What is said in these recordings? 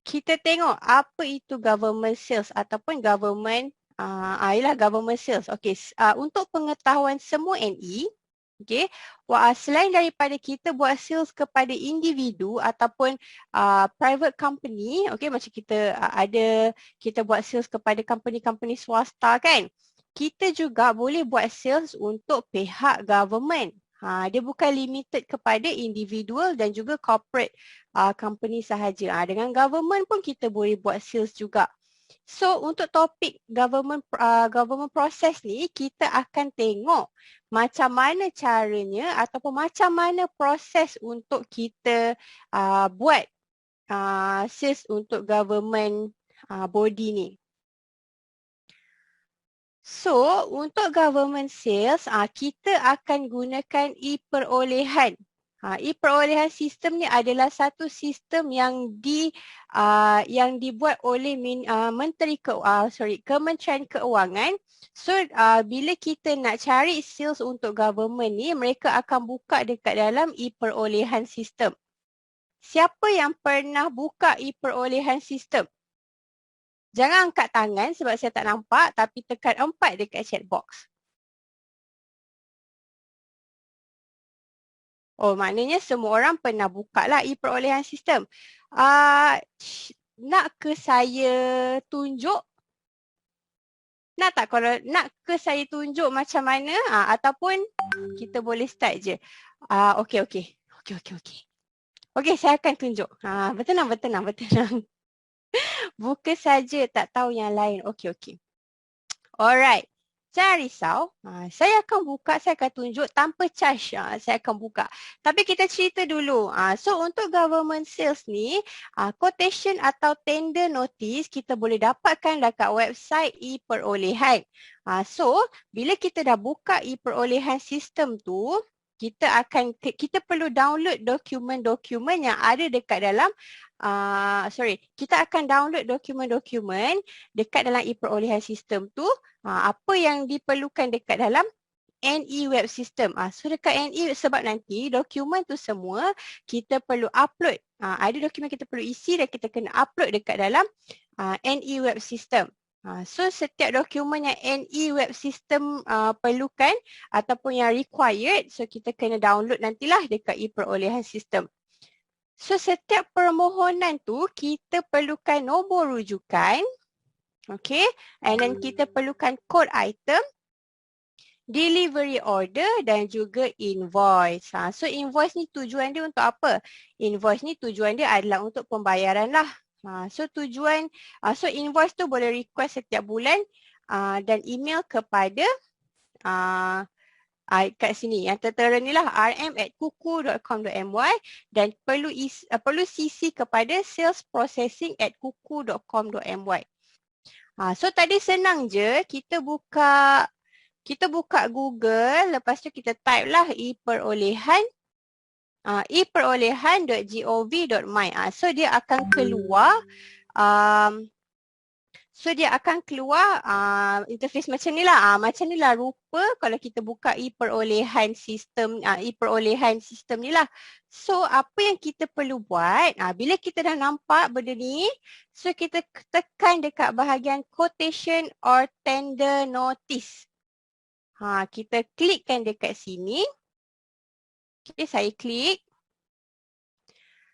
kita tengok apa itu government sales ataupun government government sales. Okey, untuk pengetahuan semua NE, okey, selain daripada kita buat sales kepada individu ataupun private company, okey, macam kita kita buat sales kepada company-company swasta kan. Kita juga boleh buat sales untuk pihak government. Dia bukan limited kepada individual dan juga corporate company sahaja. Dengan government pun kita boleh buat sales juga. So untuk topik government process ni, kita akan tengok macam mana caranya ataupun macam mana proses untuk kita buat sales untuk government body ni. So, untuk government sales, kita akan gunakan e-perolehan. E-perolehan sistem ni adalah satu sistem yang dibuat oleh Kementerian Keuangan. So, bila kita nak cari sales untuk government ni, mereka akan buka dekat dalam e-perolehan sistem. Siapa yang pernah buka e-perolehan sistem? Jangan angkat tangan sebab saya tak nampak, tapi tekan 4 dekat chat box. Oh, maknanya semua orang pernah buka lah e-perolehan sistem. Nak ke saya tunjuk? Nak tak kalau nak ke saya tunjuk macam mana? Ataupun kita boleh start je. Okey. Okey, saya akan tunjuk. Bertenang. Buka saja, tak tahu yang lain. Okey. Alright. Jangan risau. Saya akan buka, saya akan tunjuk tanpa charge. Saya akan buka. Tapi kita cerita dulu. So untuk government sales ni, quotation atau tender notice kita boleh dapatkan dekat website e-perolehan. So bila kita dah buka e-perolehan sistem tu, kita perlu download dokumen-dokumen yang ada dekat dalam kita akan download dokumen-dokumen dekat dalam e-perolehan sistem tu. Apa yang diperlukan dekat dalam NE web system. So dekat NE sebab nanti dokumen tu semua kita perlu upload. Ada dokumen kita perlu isi dan kita kena upload dekat dalam NE web system. So setiap dokumen yang NE web system perlukan ataupun yang required, so kita kena download nantilah dekat e-perolehan sistem. So setiap permohonan tu kita perlukan nombor rujukan, okay, and then kita perlukan kod item, delivery order dan juga invoice. So invoice ni tujuan dia untuk apa? Invoice ni tujuan dia adalah untuk pembayaran lah. So invoice tu boleh request setiap bulan dan email kepada kat sini yang tertera ni lah rm@kuku.com.my dan perlu CC kepada salesprocessing@kuku.com.my. So tadi senang je, kita buka Google, lepas tu kita type lah eperolehan.gov.my. So dia akan keluar interface macam ni lah. Macam ni lah rupa kalau kita buka e-perolehan sistem ni lah. So apa yang kita perlu buat, bila kita dah nampak benda ni, so kita tekan dekat bahagian quotation or tender notice. Kita klikkan dekat sini. Okay, saya klik.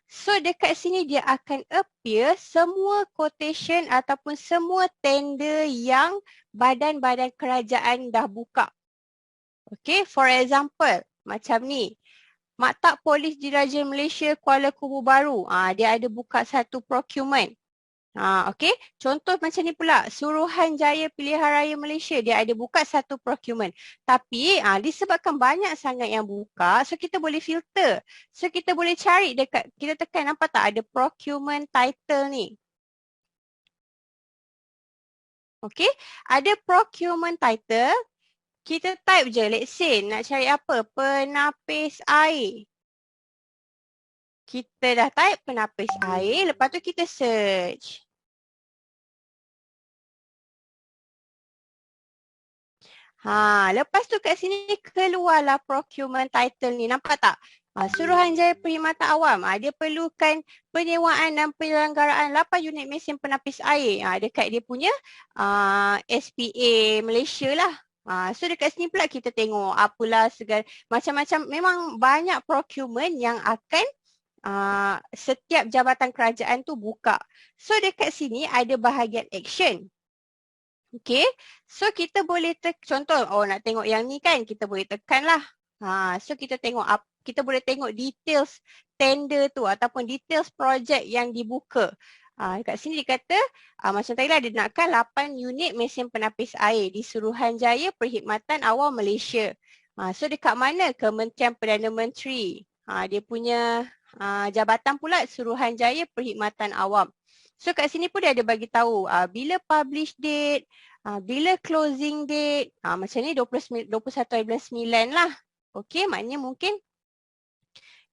So dekat sini dia akan appear semua quotation ataupun semua tender yang badan-badan kerajaan dah buka. Okay, for example, macam ni. Maktab Polis Diraja Malaysia Kuala Kubu Baru. Dia ada buka satu procurement. Okay, contoh macam ni pula. Suruhanjaya Pilihan Raya Malaysia, dia ada buka satu procurement. Tapi disebabkan banyak sangat yang buka, so kita boleh filter. So kita boleh cari dekat, kita tekan, nampak tak ada procurement title ni. Okay, ada procurement title. Kita type je, let's say nak cari apa? Penapis air. Kita dah type penapis air, lepas tu kita search. Lepas tu kat sini keluarlah procurement title ni. Nampak tak? Suruhanjaya Perkhidmatan Awam, dia perlukan penyewaan dan penyelenggaraan 8 unit mesin penapis air dekat dia punya SPA Malaysia lah. So dekat sini pula kita tengok apalah segala macam-macam, memang banyak procurement yang akan setiap jabatan kerajaan tu buka. So dekat sini ada bahagian action. Okay, so kita boleh contoh, nak tengok yang ni kan, kita boleh tekan lah. So kita tengok, kita boleh tengok details tender tu ataupun details projek yang dibuka. Dekat sini dia kata, macam tadi lah dia nakkan 8 unit mesin penapis air di Suruhanjaya Perkhidmatan Awam Malaysia. So dekat mana? Kementerian Perdana Menteri. Dia punya jabatan pula Suruhanjaya Perkhidmatan Awam. So kat sini pun dia ada bagi tahu bila publish date, bila closing date, macam ni 21 bulan 9 lah. Okey, maknanya mungkin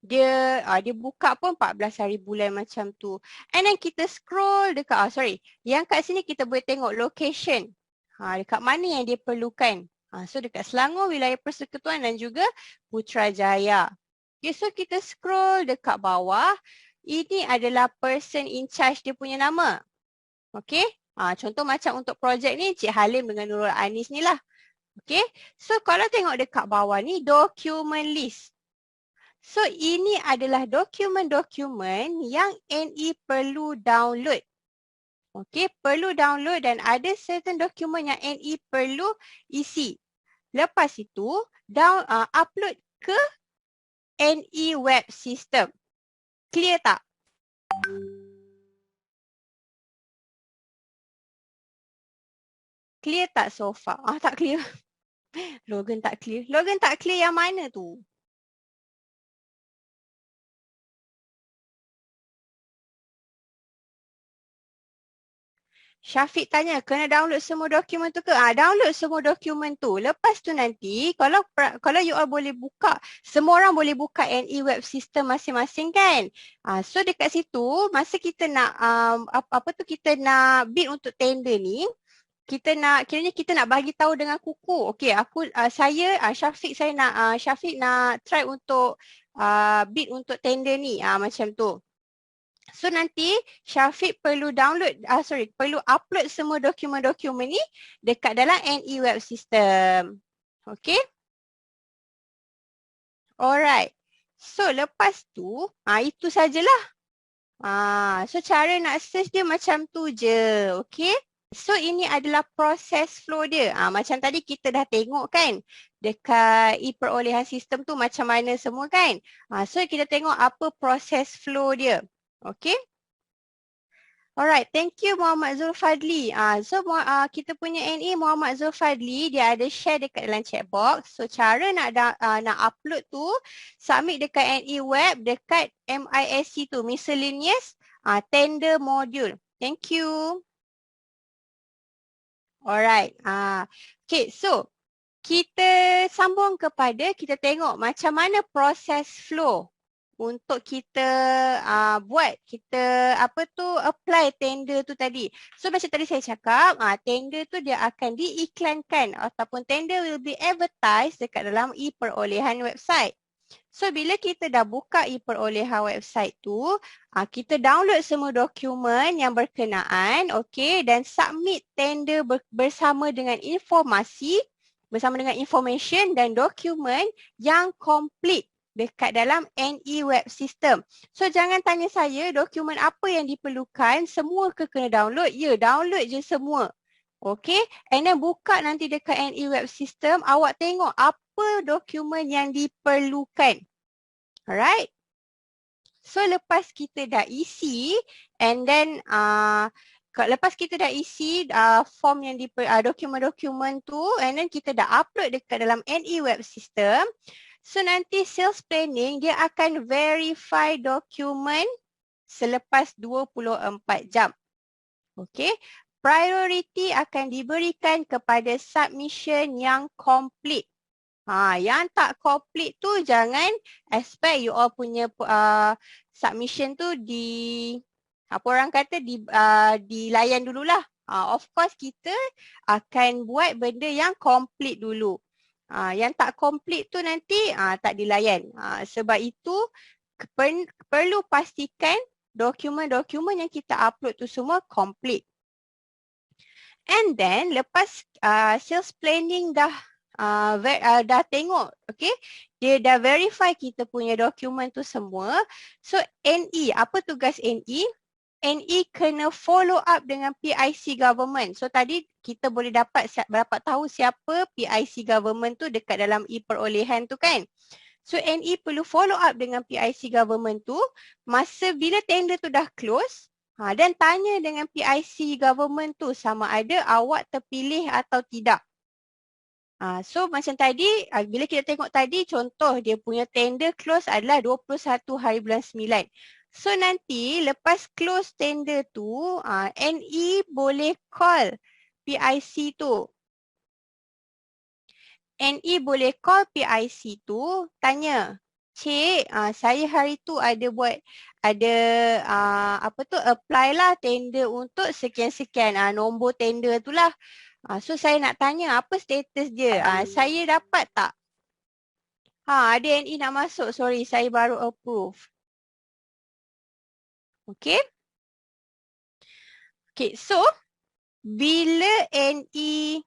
dia buka pun 14 hari bulan macam tu. And then kita scroll dekat, yang kat sini kita boleh tengok location. Dekat mana yang dia perlukan. So dekat Selangor, Wilayah Persekutuan dan juga Putrajaya. Okay, so kita scroll dekat bawah. Ini adalah person in charge dia punya nama. Okey. Contoh macam untuk projek ni, Cik Halim dengan Nurul Anis ni lah. Okey. So kalau tengok dekat bawah ni, document list. So ini adalah dokumen-dokumen yang NE perlu download. Okey, perlu download dan ada certain dokumen yang NE perlu isi. Lepas itu, upload ke NE web system. Clear tak? Clear tak so far? Tak clear. Logan tak clear. Logan tak clear yang mana tu? Syafiq tanya, kena download semua dokumen tu ke? Download semua dokumen tu. Lepas tu nanti, kalau you all boleh buka, semua orang boleh buka NE web system masing-masing kan? So dekat situ, masa kita nak, kita nak bid untuk tender ni, kiranya kita nak bagi tahu dengan kuku. Okey, Syafiq nak try untuk bid untuk tender ni, macam tu. So nanti Syafiq perlu perlu upload semua dokumen-dokumen ni dekat dalam NE web system. Okay. Alright. So lepas tu, itu sajalah. So cara nak search dia macam tu je. Okay. So ini adalah proses flow dia. Macam tadi kita dah tengok kan dekat perolehan sistem tu macam mana semua kan. So kita tengok apa proses flow dia. Okay. Alright, thank you Muhammad Zulfadli. So kita punya NE Muhammad Zulfadli, dia ada share dekat dalam chat box. So cara nak upload tu, submit dekat NE web dekat MISC tu, miscellaneous tender module. Thank you. Alright. Okay, so kita sambung kepada kita tengok macam mana proses flow untuk kita apply tender tu tadi. So macam tadi saya cakap, tender tu dia akan diiklankan ataupun tender will be advertised dekat dalam perolehan website. So bila kita dah buka perolehan website tu, kita download semua dokumen yang berkenaan, okay, dan submit tender bersama dengan information dan dokumen yang complete dekat dalam NE web system. So jangan tanya saya dokumen apa yang diperlukan, semua kena download? Ya, download je semua. Okay, and then buka nanti dekat NE web system, awak tengok apa dokumen yang diperlukan. Alright. So lepas kita dah isi, and then lepas kita dah isi form yang dokumen-dokumen tu, and then kita dah upload dekat dalam NE web system. So nanti sales planning dia akan verify dokumen selepas 24 jam. Okay. Priority akan diberikan kepada submission yang complete. Yang tak complete tu jangan expect you all punya submission tu dilayan dululah. Of course kita akan buat benda yang complete dulu. Yang tak complete tu nanti tak dilayan. Sebab itu perlu pastikan dokumen-dokumen yang kita upload tu semua complete. And then lepas sales planning dah tengok, okay, dia dah verify kita punya dokumen tu semua. So NE, apa tugas NE? NE kena follow up dengan PIC government. So tadi kita boleh dapat tahu siapa PIC government tu dekat dalam e-perolehan tu kan. So NE perlu follow up dengan PIC government tu masa bila tender tu dah close. Dan tanya dengan PIC government tu sama ada awak terpilih atau tidak. So macam tadi, bila kita tengok tadi contoh dia punya tender close adalah 21 hari bulan 9. So nanti lepas close tender tu, NE boleh call PIC tu. NE boleh call PIC tu, tanya, Cik, saya hari tu ada apply lah tender untuk sekian-sekian, nombor tender tu lah. So saya nak tanya apa status dia, saya dapat tak? Ada NE nak masuk, sorry saya baru approve. Okay. Okay, so bila NE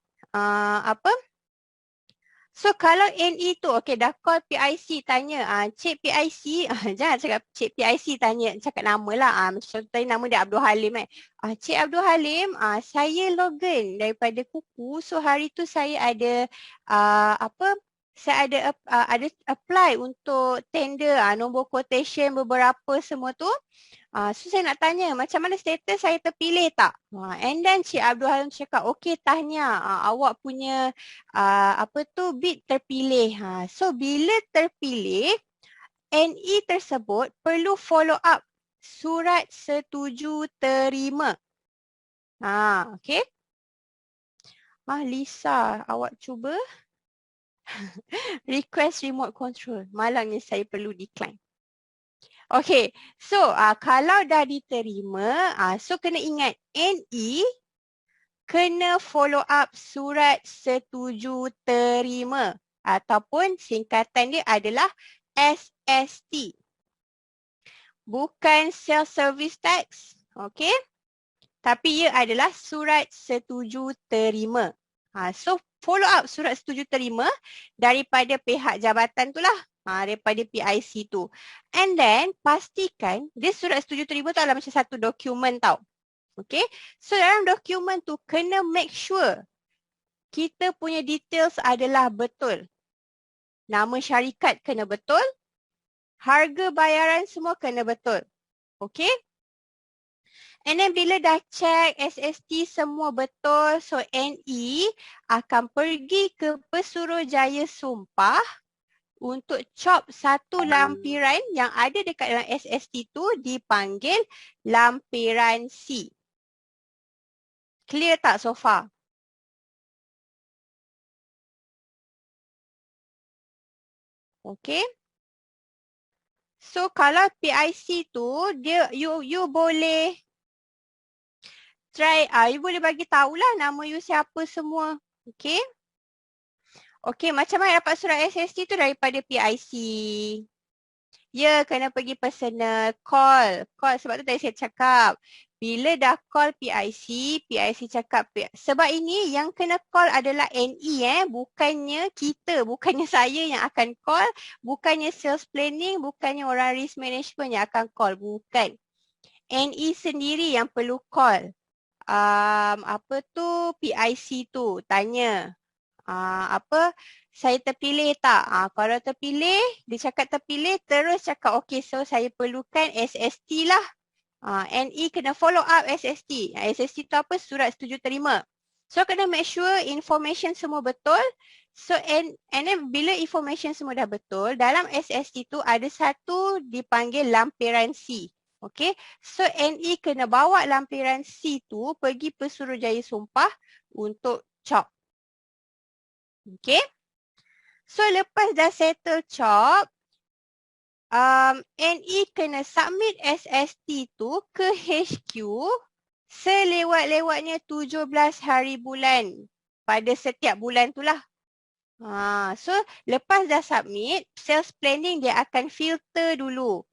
So kalau NE tu, okay, dah call PIC tanya, Cik PIC, jangan cakap Cik PIC tanya, cakap nama lah. Macam tadi nama dia Abdul Halim Cik Abdul Halim, saya login daripada Kuku. So hari tu saya ada saya ada apply untuk tender nombor quotation beberapa semua tu. So saya nak tanya macam mana status saya terpilih tak? And then Cik Abdul Halim cakap, okey tahniah, awak punya bid terpilih. So bila terpilih, NE tersebut perlu follow up surat setuju terima. Okey. Lisa, awak cuba request remote control. Malangnya saya perlu decline. Okay, so kalau dah diterima, so kena ingat NE kena follow up surat setuju terima ataupun singkatan dia adalah SST. Bukan Sales Service Tax, okay? Tapi ia adalah surat setuju terima. So follow up surat setuju terima daripada pihak jabatan tu lah. Daripada PIC tu. And then pastikan dia surat setuju terima tu adalah macam satu dokumen tau. Okay. So dalam dokumen tu kena make sure kita punya details adalah betul. Nama syarikat kena betul. Harga bayaran semua kena betul. Okay. And then bila dah check SST semua betul, so NE akan pergi ke Pesuruhjaya Sumpah untuk chop satu lampiran yang ada dekat dalam SST tu dipanggil lampiran C. Clear tak so far? Okay. So kalau PIC tu dia you boleh try, you boleh bagi tahulah nama you siapa semua. Okay. Okay, macam mana dapat surat SST tu daripada PIC? Ya, kena pergi personal call. Call sebab tu tadi saya cakap. Bila dah call PIC, PIC cakap, sebab ini yang kena call adalah NE bukannya kita, bukannya saya yang akan call, bukannya sales planning, bukannya orang risk management yang akan call, bukan. NE sendiri yang perlu call. PIC tu tanya. Saya terpilih tak? Kalau terpilih, dia cakap terpilih, terus cakap okey, so saya perlukan SST lah. NE kena follow up SST. SST tu apa? Surat setuju terima. So kena make sure information semua betul. So and then bila information semua dah betul, dalam SST tu ada satu dipanggil lampiran C. Okay, so NE kena bawa lampiran C tu pergi Pesuruhjaya Sumpah untuk chop. Okay. So lepas dah settle chop, NE kena submit SST tu ke HQ selewat-lewatnya 17 hari bulan pada setiap bulan tu lah. So lepas dah submit, sales planning dia akan filter dulu.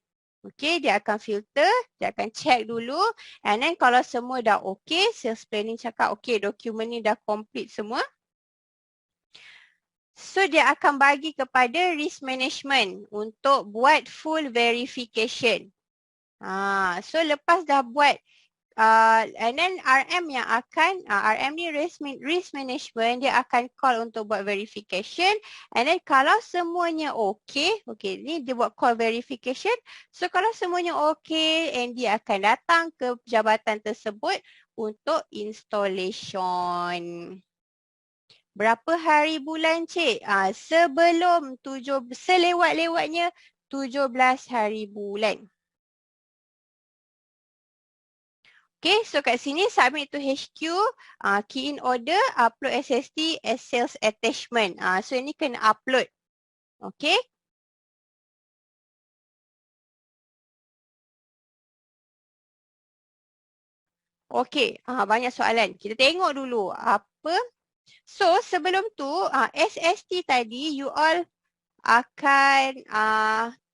Okay, dia akan filter, dia akan check dulu. And then kalau semua dah okay, sales planning cakap okay, dokumen ni dah complete semua. So dia akan bagi kepada risk management untuk buat full verification. So lepas dah buat and then RM yang akan, RM ni risk management, dia akan call untuk buat verification. And then kalau semuanya okay, ni dia buat call verification. So kalau semuanya okay, and dia akan datang ke jabatan tersebut untuk installation. Berapa hari bulan cik? Sebelum selewat-lewatnya 17 hari bulan. Okay, so kat sini submit to HQ, key in order, upload SSD as sales attachment. So ini kena upload. Okay. Okay, banyak soalan. Kita tengok dulu apa. So sebelum tu, SST tadi you all akan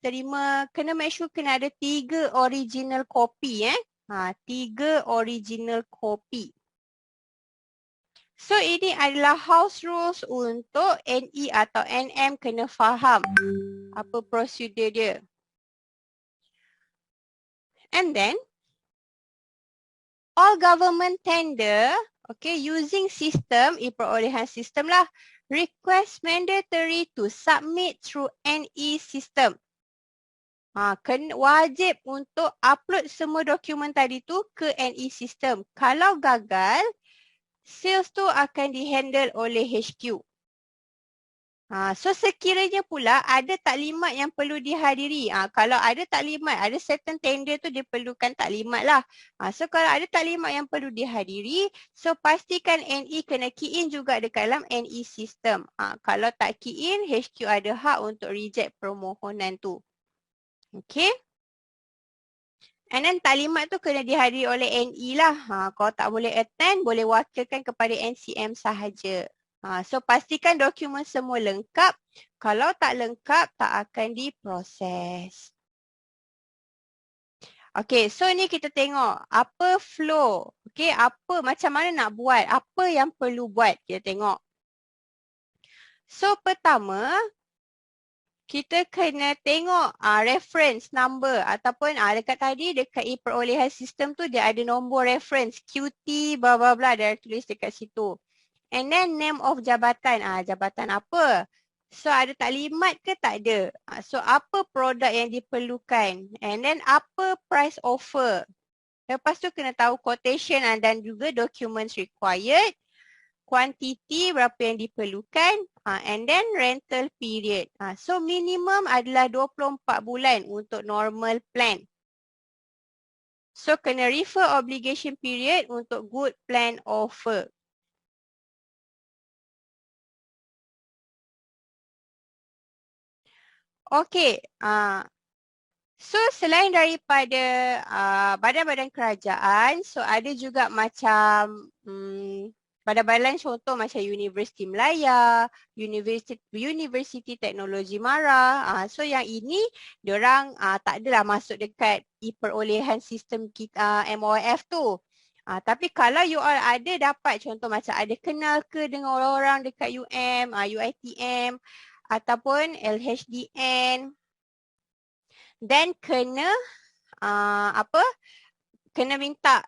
terima, kena make sure kena ada 3 original copy 3 original copy. So ini adalah house rules untuk NE atau NM kena faham apa prosedur dia. And then all government tender, okay, using system, perolehan sistem lah, request mandatory to submit through NE system. Wajib untuk upload semua dokumen tadi tu ke NE system. Kalau gagal, sales tu akan dihandle oleh HQ. So sekiranya pula ada taklimat yang perlu dihadiri. Kalau ada taklimat, ada certain tender tu dia perlukan taklimat lah. So kalau ada taklimat yang perlu dihadiri, so pastikan NE kena key in juga dekat dalam NE system. Kalau tak key in, HQ ada hak untuk reject permohonan tu. Okay. And then taklimat tu kena dihadiri oleh NE lah. Kalau tak boleh attend, boleh wakilkan kepada NCM sahaja. So pastikan dokumen semua lengkap. Kalau tak lengkap, tak akan diproses. Okay, so ni kita tengok apa flow. Okay, apa macam mana nak buat, apa yang perlu buat, kita tengok. So pertama, kita kena tengok reference number ataupun dekat tadi dekat perolehan sistem tu dia ada nombor reference QT bla bla bla, dia tulis dekat situ. And then name of jabatan, jabatan apa? So ada taklimat ke tak ada? So apa produk yang diperlukan? And then apa price offer? Lepas tu kena tahu quotation dan juga documents required. Quantity berapa yang diperlukan. And then rental period. So minimum adalah 24 bulan untuk normal plan. So kena refer obligation period untuk good plan offer. Okay, so selain daripada badan-badan kerajaan, so ada juga macam badan-badan contoh macam Universiti Melaya, Universiti Teknologi Mara. So yang ini diorang tak adalah masuk dekat perolehan sistem kita MOF tu. Tapi kalau you all ada dapat contoh macam ada kenal ke dengan orang-orang dekat UiTM ataupun LHDN, then kena kena minta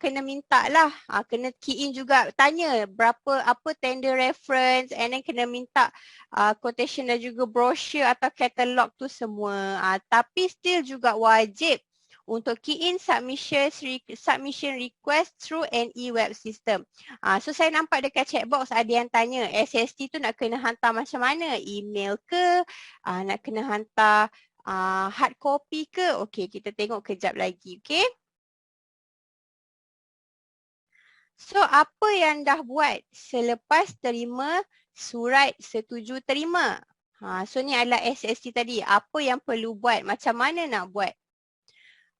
kena minta lah, kena key in juga, tanya berapa apa tender reference, and then kena minta quotation dan juga brochure atau katalog tu semua. Tapi still juga wajib untuk key in submission request through NE web system. So saya nampak dekat chat box ada yang tanya SST tu nak kena hantar macam mana? Email ke? Nak kena hantar hard copy ke? Okey, kita tengok kejap lagi. Okey. So apa yang dah buat selepas terima surat setuju terima? So ni adalah SST tadi. Apa yang perlu buat? Macam mana nak buat?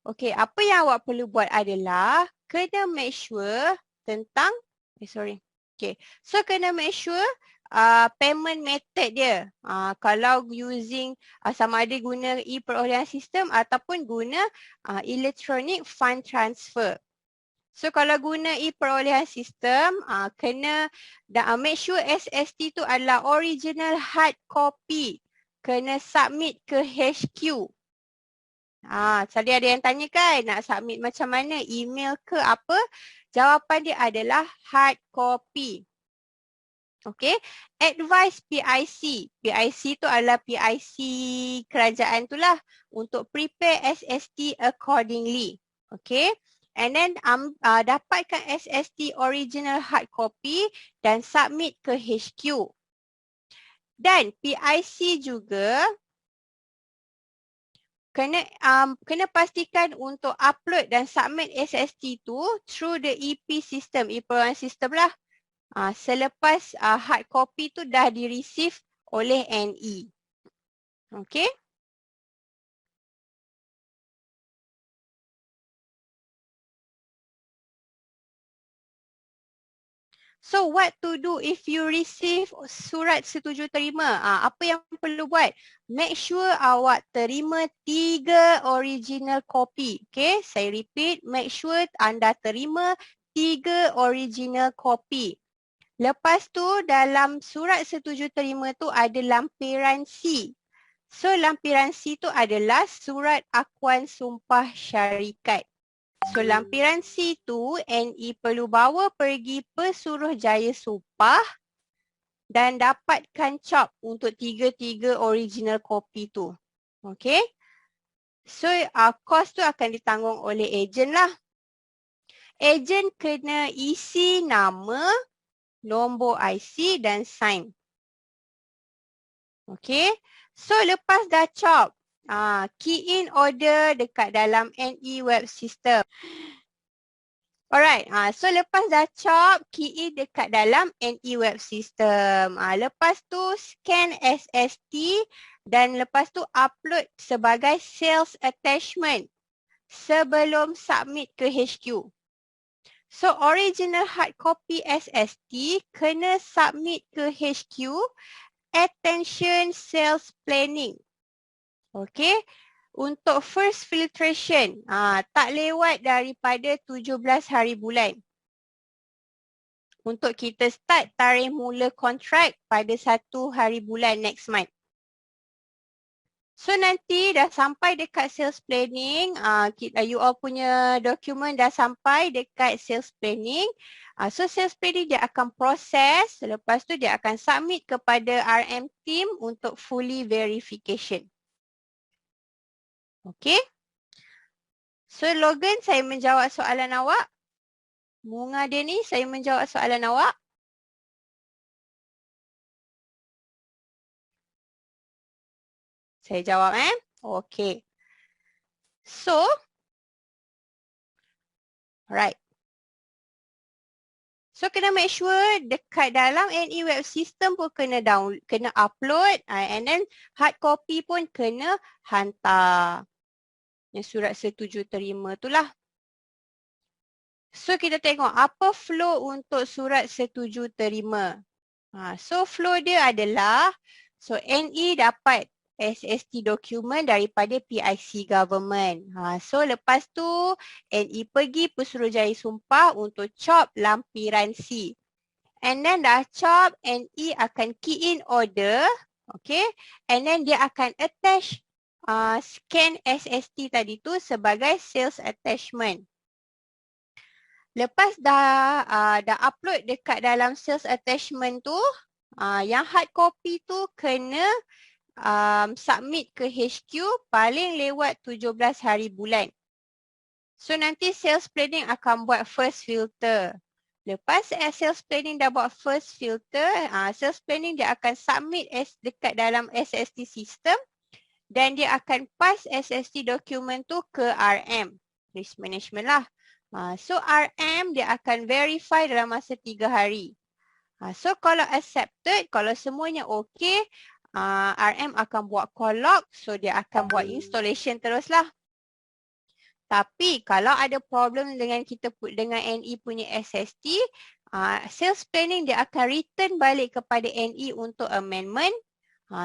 Okey, apa yang awak perlu buat adalah kena make sure tentang, Okay, so kena make sure payment method dia. Kalau using sama ada guna e-perolehan sistem ataupun guna electronic fund transfer. So kalau guna e-perolehan sistem, kena make sure SST tu adalah original hard copy. Kena submit ke HQ. Tadi ada yang tanya kan, nak submit macam mana, email ke apa? Jawapan dia adalah hard copy. Okay, advice PIC. PIC tu adalah PIC kerajaan tu lah untuk prepare SST accordingly. Okay, and then dapatkan SST original hard copy dan submit ke HQ. Dan PIC juga kena pastikan untuk upload dan submit SST tu through the EP system, e-perolehan system lah. Selepas hard copy tu dah di-receive oleh NE. Okay. So what to do if you receive surat setuju terima? Apa yang perlu buat? Make sure awak terima 3 original copy. Okay, saya repeat. Make sure anda terima 3 original copy. Lepas tu dalam surat setuju terima tu ada lampiran C. So lampiran C tu adalah surat akuan sumpah syarikat. So lampiran C tu NE perlu bawa pergi Pesuruhjaya Sumpah dan dapatkan cop untuk 3 original copy tu. Okay. So kos tu akan ditanggung oleh ejen lah. Ejen kena isi nama, nombor IC dan sign. Okay. So lepas dah chop, key in order dekat dalam NE web system. Alright, so lepas dah chop, key in dekat dalam NE web system. Lepas tu scan SST dan lepas tu upload sebagai sales attachment sebelum submit ke HQ. So original hard copy SST kena submit ke HQ, attention sales planning. Okay, untuk first filtration, tak lewat daripada 17 hari bulan. Untuk kita start tarikh mula kontrak pada 1 hari bulan next month. So nanti dah sampai dekat sales planning, you all punya dokumen dah sampai dekat sales planning. So sales planning dia akan proses, lepas tu dia akan submit kepada RM team untuk fully verification. Okay. So Logan, saya menjawab soalan awak. Munga Deni, saya menjawab soalan awak. Saya jawab Okay. So, alright. So kena make sure dekat dalam NE web system pun kena upload and then hard copy pun kena hantar. Yang surat setuju terima tu lah. So kita tengok apa flow untuk surat setuju terima. So flow dia adalah, so NE dapat SST dokumen daripada PIC government. So lepas tu NE pergi Pesuruhjaya Sumpah untuk chop lampiran C. And then dah chop, NE akan key in order. Okay. And then dia akan attach scan SST tadi tu sebagai sales attachment. Lepas dah upload dekat dalam sales attachment tu, yang hard copy tu kena submit ke HQ paling lewat 17 hari bulan. So nanti sales planning akan buat first filter. Lepas sales planning dah buat first filter, sales planning dia akan submit dekat dalam SST system dan dia akan pass SST dokumen tu ke RM, risk management lah. So RM dia akan verify dalam masa 3 hari. So kalau accepted, kalau semuanya okey, RM akan buat call log, so dia akan buat installation teruslah. Tapi kalau ada problem dengan kita dengan NE punya SST, sales planning dia akan return balik kepada NE untuk amendment.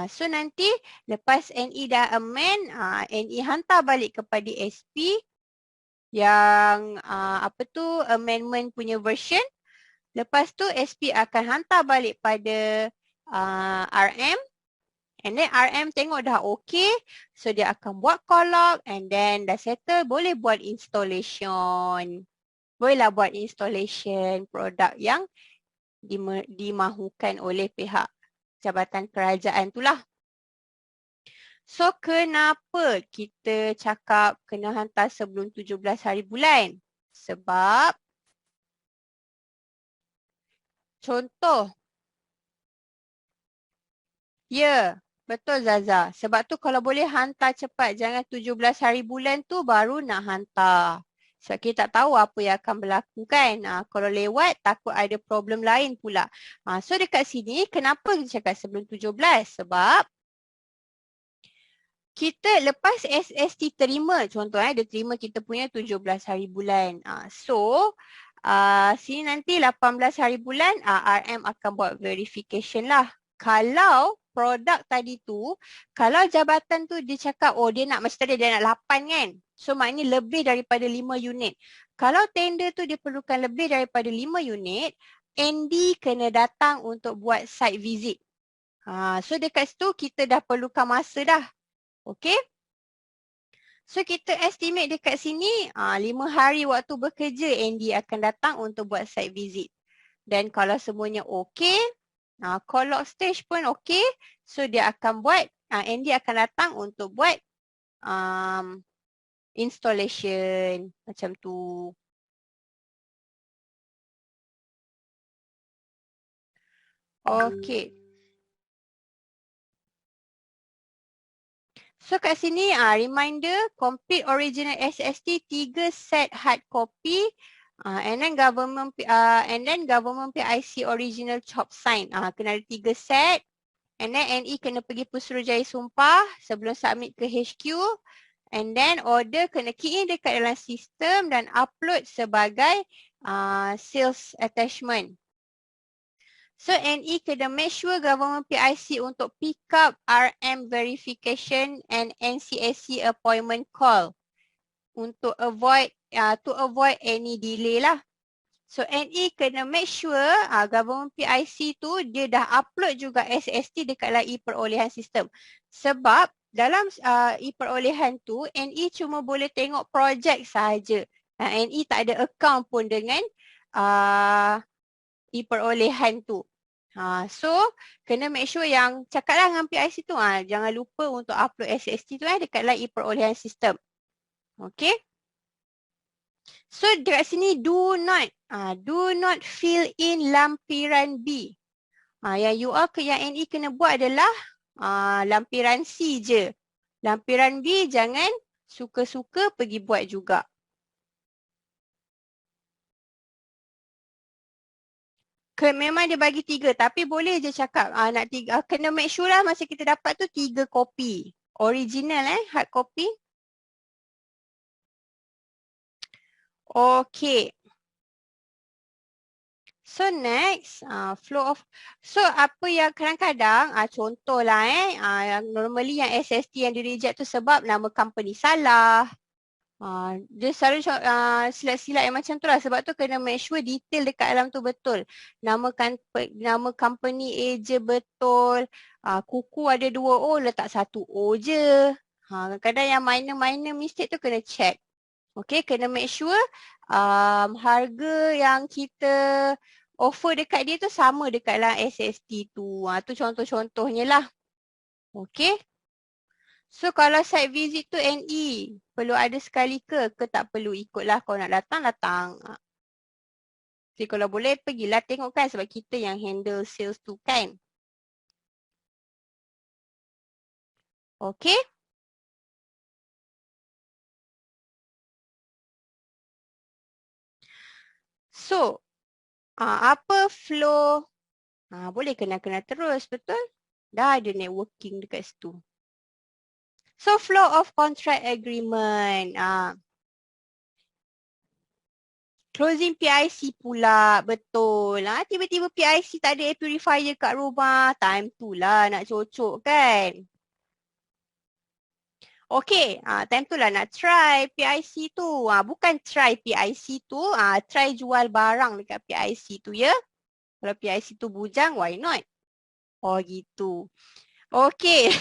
So nanti lepas NE dah amend, NE hantar balik kepada SP yang amendment punya version. Lepas tu SP akan hantar balik pada RM. And then RM tengok dah okay. So dia akan buat call log and then dah settle, boleh buat installation. Bolehlah buat installation produk yang dimahukan oleh pihak Jabatan Kerajaan itulah. So kenapa kita cakap kena hantar sebelum 17 hari bulan? Sebab contoh. Ya, betul Zaza. Sebab tu kalau boleh hantar cepat. Jangan 17 hari bulan tu baru nak hantar. Sebab kita tak tahu apa yang akan berlaku kan. Kalau lewat takut ada problem lain pula. So dekat sini kenapa kita cakap sebelum 17? Sebab kita lepas SST terima. Contoh dia terima kita punya 17 hari bulan. So sini nanti 18 hari bulan RM akan buat verification lah. Kalau produk tadi tu, kalau jabatan tu dia cakap, oh dia nak macam tadi dia nak 8 kan. So maknanya lebih daripada 5 unit. Kalau tender tu dia perlukan lebih daripada 5 unit, ND kena datang untuk buat site visit. So dekat situ kita dah perlukan masa dah. Okay. So kita estimate dekat sini 5 hari waktu bekerja ND akan datang untuk buat site visit. Dan kalau semuanya okay, call log stage pun okay. So dia akan buat, ND akan datang untuk buat installation macam tu. Okay. So kat sini reminder complete original SST 3 set hard copy and then government PIC original chop sign. Kena ada 3 set. And then NE kena pergi Pusurujaya Sumpah sebelum submit ke HQ. And then order kena key in dekat dalam sistem dan upload sebagai sales attachment. So NE kena make sure government PIC untuk pick up RM verification and NCSC appointment call untuk avoid any delay lah. So NE kena make sure government PIC tu dia dah upload juga SST dekat dalam e-perolehan sistem. Sebab dalam e-perolehan tu NE cuma boleh tengok projek sahaja. NE tak ada account pun dengan e-perolehan tu. So kena make sure yang cakaplah dengan PIC tu jangan lupa untuk upload SST tu dekat dalam e-perolehan sistem. Okay. So dekat sini do not fill in lampiran B. Yang NE kena buat adalah lampiran C je. Lampiran B jangan suka-suka pergi buat juga. Memang dia bagi 3 tapi boleh je cakap nak 3. Kena make sure lah masa kita dapat tu 3 kopi. Original hard copy. Okay. So next, flow of. So apa yang kadang-kadang, contohlah yang normally yang SST yang di reject tu sebab nama company salah. Dia selalu silap-silap yang macam tu lah. Sebab tu kena make sure detail dekat dalam tu betul. Nama company A je betul. Kuku ada 2 O, letak 1 O je. Kadang-kadang yang minor mistake tu kena check. Okay, kena make sure harga yang kita offer dekat dia tu sama dekat dalam SST tu. Tu contoh-contohnya lah. Okay. So kalau site visit tu NE, perlu ada sekali ke tak perlu ikutlah kalau nak datang. Jadi kalau boleh pergilah tengok kan sebab kita yang handle sales tu kan. Okay. So, apa flow? Boleh kena terus, betul? Dah ada networking dekat situ. So flow of contract agreement. Closing PIC pula, betul. Tiba-tiba PIC tak ada air purifier kat rumah, time tu lah nak cocok kan. Okey, time tu lah nak try PIC tu. Bukan try PIC tu, try jual barang dekat PIC tu ya. Kalau PIC tu bujang, why not? Oh gitu. Okey.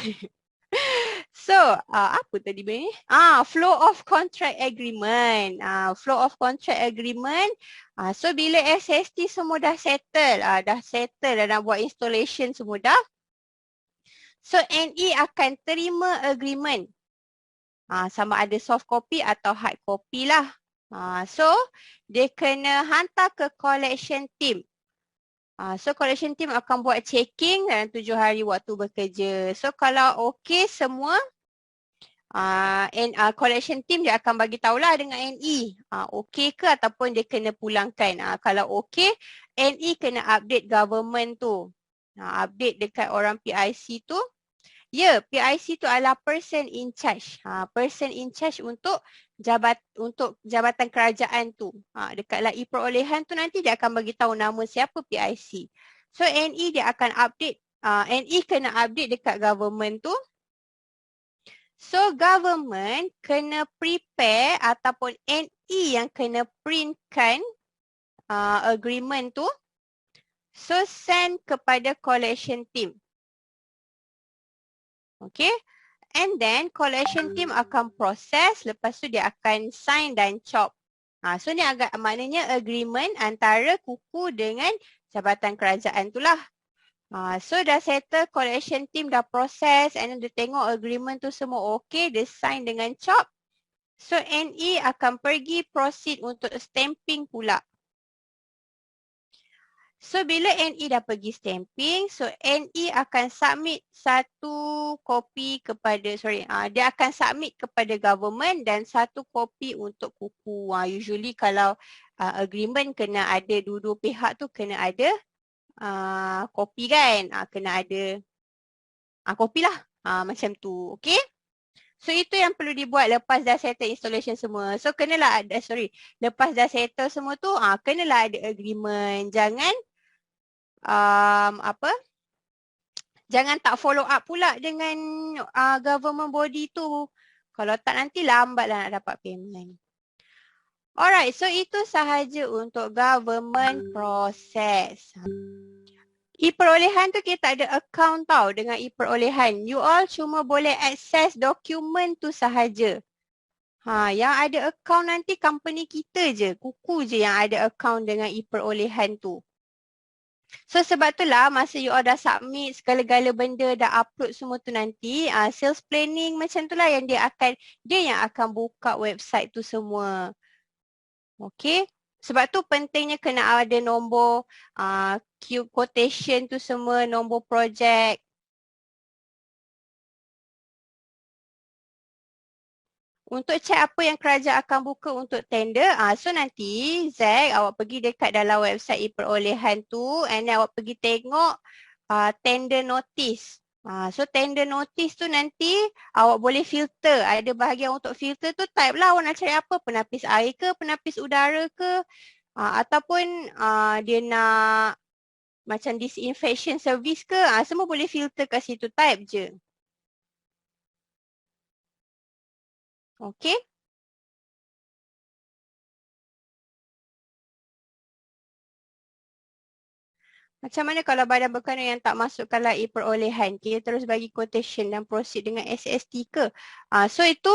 So, apa tadi ni? Flow of contract agreement. Flow of contract agreement. So, bila SST semua dah settle, dah nak buat installation semua dah. So, NE akan terima agreement. Sama ada soft copy atau hard copy lah. So, dia kena hantar ke collection team. So, collection team akan buat checking dalam 7 hari waktu bekerja. So, kalau okey semua, collection team dia akan bagi tahulah dengan NE. Okey ke ataupun dia kena pulangkan. Kalau okey, NE kena update government tu. Update dekat orang PIC tu. Ya, PIC tu adalah person in charge. Person in charge untuk jabatan kerajaan tu. Dekat lai perolehan tu nanti dia akan bagi tahu nama siapa PIC. So NE dia akan update, NE kena update dekat government tu. So government kena prepare ataupun NE yang kena printkan agreement tu. So send kepada collection team. Okay. And then collection team akan proses, lepas tu dia akan sign dan chop. So ni agak maknanya agreement antara kuku dengan jabatan kerajaan tu lah. So dah settle, collection team dah proses and then dia tengok agreement tu semua okay, dia sign dengan chop. So NE akan pergi proceed untuk stamping pula. So bila NE dah pergi stamping, so NE akan submit satu kopi kepada, dia akan submit kepada government dan satu kopi untuk kuku. Usually kalau agreement kena ada dua-dua pihak tu kena ada kopi kan, kena ada kopi lah, macam tu, okay. So itu yang perlu dibuat lepas dah settle installation semua. So kenalah ada, lepas dah settle semua tu, kenalah ada agreement. Jangan jangan tak follow up pula dengan government body tu. Kalau tak nanti lambatlah nak dapat payment. Alright, so itu sahaja untuk government process. E-perolehan tu kita ada account tau dengan e-perolehan. You all cuma boleh access dokumen tu sahaja. Yang ada account nanti company kita je, kuku je yang ada account dengan e-perolehan tu. So sebab itulah masa you all dah submit segala-gala benda, dah upload semua tu nanti, sales planning macam tu lah yang dia yang akan buka website tu semua. Okay. Sebab tu pentingnya kena ada nombor quotation tu semua, nombor projek. Untuk cek apa yang kerajaan akan buka untuk tender, so nanti Zack awak pergi dekat dalam website e-perolehan tu and then awak pergi tengok tender notice. So tender notice tu nanti awak boleh filter. Ada bahagian untuk filter tu type lah awak nak cari apa, penapis air ke, penapis udara ke, ataupun dia nak macam disinfection service ke, semua boleh filter kat situ, type je. Okay. Macam mana kalau badan berkenaan yang tak masukkan lai perolehan, kita terus bagi quotation dan proceed dengan SST ke? So itu,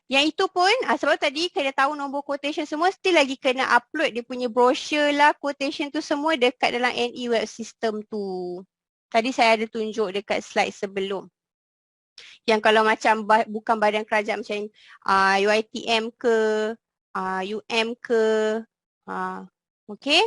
yang itu pun sebab tadi kena tahu nombor quotation semua, still lagi kena upload dia punya brochure lah, quotation tu semua dekat dalam NE web system tu. Tadi saya ada tunjuk dekat slide sebelum. Yang kalau macam bukan badan kerajaan macam UiTM ke, UM ke, okay.